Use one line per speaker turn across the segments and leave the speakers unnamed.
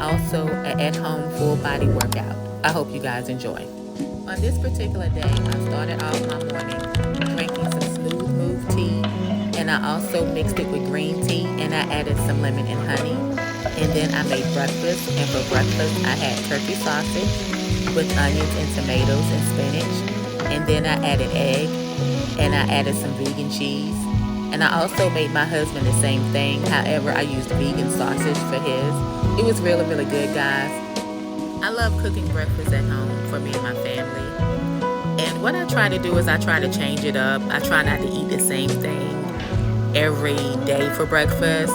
also an at-home full-body workout. I hope you guys enjoy. On this particular day, I started off my morning drinking some Smooth Move tea, and I also mixed it with green tea, and I added some lemon and honey. And then I made breakfast, and for breakfast I had turkey sausage with onions and tomatoes and spinach. And then I added egg, and I added some vegan cheese. And I also made my husband the same thing. However, I used vegan sausage for his. It was really, really good, guys. I love cooking breakfast at home for me and my family. And what I try to do is I try to change it up. I try not to eat the same thing every day for breakfast.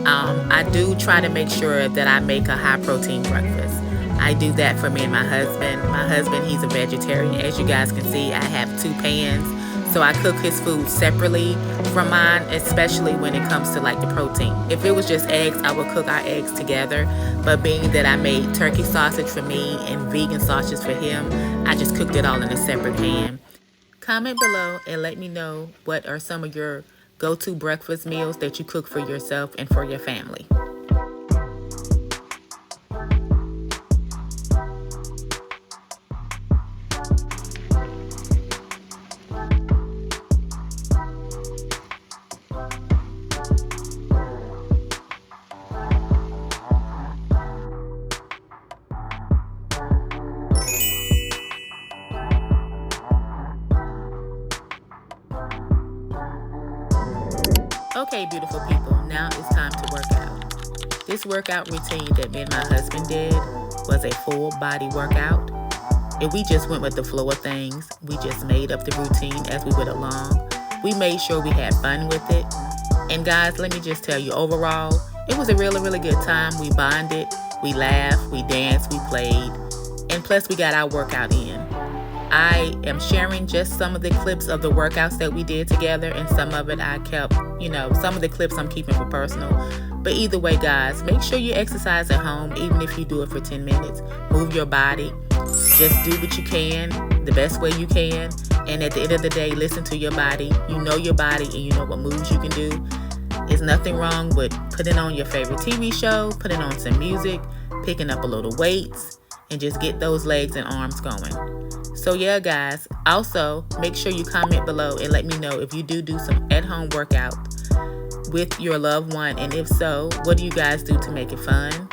I do try to make sure that I make a high protein breakfast. I do that for me and my husband. My husband, he's a vegetarian. As you guys can see, I have 2 pans. So I cook his food separately from mine, especially when it comes to like the protein. If it was just eggs, I would cook our eggs together. But being that I made turkey sausage for me and vegan sausage for him, I just cooked it all in a separate pan. Comment below and let me know what are some of your go-to breakfast meals that you cook for yourself and for your family. Okay, beautiful people, now it's time to work out. This workout routine that me and my husband did was a full body workout. And we just went with the flow of things. We just made up the routine as we went along. We made sure we had fun with it. And guys, let me just tell you, overall, it was a really, really good time. We bonded, we laughed, we danced, we played, and plus we got our workout in. I am sharing just some of the clips of the workouts that we did together, and some of it I kept, some of the clips I'm keeping for personal. But either way, guys, make sure you exercise at home, even if you do it for 10 minutes. Move your body. Just do what you can, the best way you can. And at the end of the day, listen to your body. You know your body and you know what moves you can do. There's nothing wrong with putting on your favorite TV show, putting on some music, picking up a little weights, and just get those legs and arms going. So yeah, guys, also make sure you comment below and let me know if you do some at-home workout with your loved one, and if so, what do you guys do to make it fun?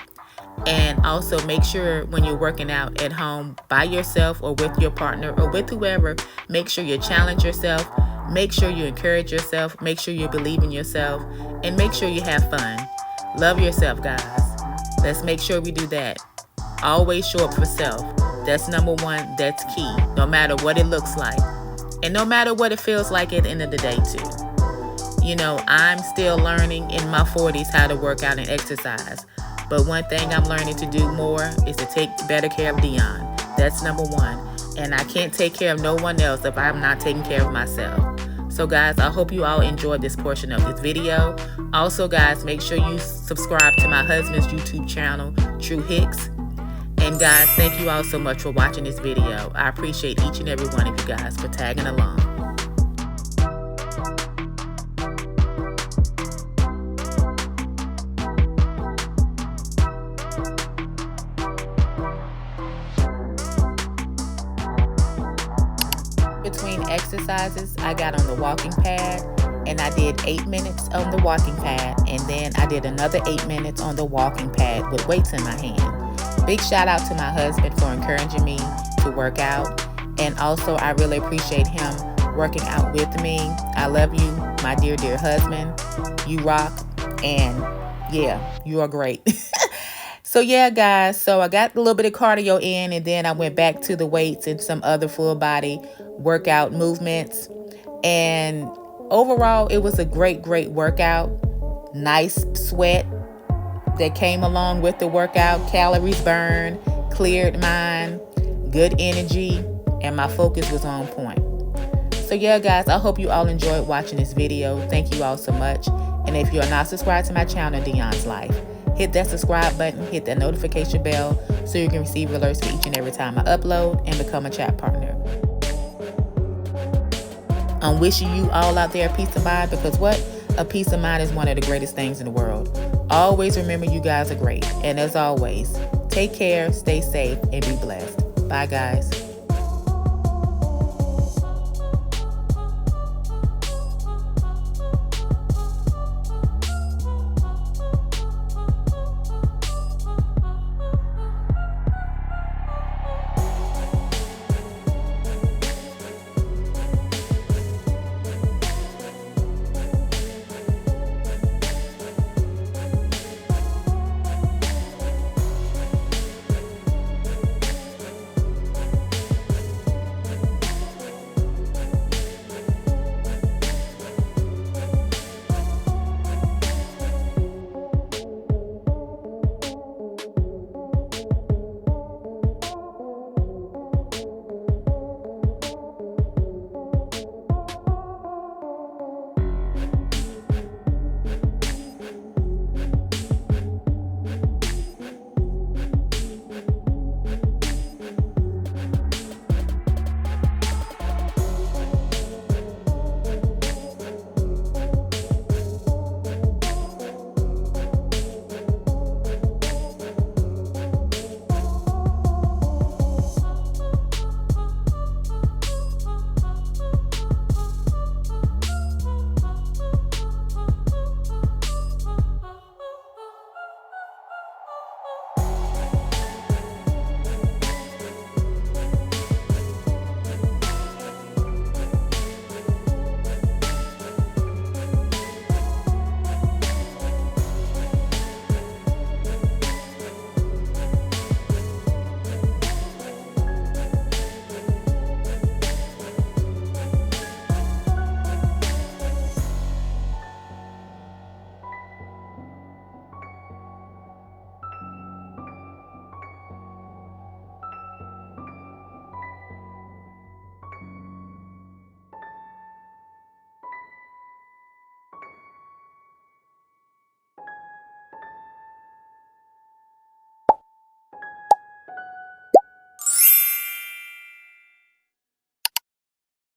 And also make sure when you're working out at home by yourself or with your partner or with whoever, make sure you challenge yourself, make sure you encourage yourself, make sure you believe in yourself, and make sure you have fun. Love yourself, guys. Let's make sure we do that. Always show up for self. That's number one. That's key. No matter what it looks like. And no matter what it feels like at the end of the day, too. I'm still learning in my 40s how to work out and exercise. But one thing I'm learning to do more is to take better care of Dion. That's number one. And I can't take care of no one else if I'm not taking care of myself. So guys, I hope you all enjoyed this portion of this video. Also, guys, make sure you subscribe to my husband's YouTube channel, True Hicks. And guys, thank you all so much for watching this video. I appreciate each and every one of you guys for tagging along. Between exercises, I got on the walking pad and I did 8 minutes on the walking pad, and then I did another 8 minutes on the walking pad with weights in my hand. Big shout out to my husband for encouraging me to work out, and also I really appreciate him working out with me. I love you, my dear husband. You rock, and yeah, you are great. So yeah, guys, so I got a little bit of cardio in, and then I went back to the weights and some other full body workout movements. And overall, it was a great workout. Nice sweat that came along with the workout. Calories burned, cleared mind, good energy, and my focus was on point. So yeah, guys, I hope you all enjoyed watching this video. Thank you all so much. And if you are not subscribed to my channel, Dion's Life, hit that subscribe button, hit that notification bell so you can receive alerts for each and every time I upload, and become a chat partner. I'm wishing you all out there peace of mind, because what? A peace of mind is one of the greatest things in the world. Always remember you guys are great. And as always, take care, stay safe, and be blessed. Bye, guys.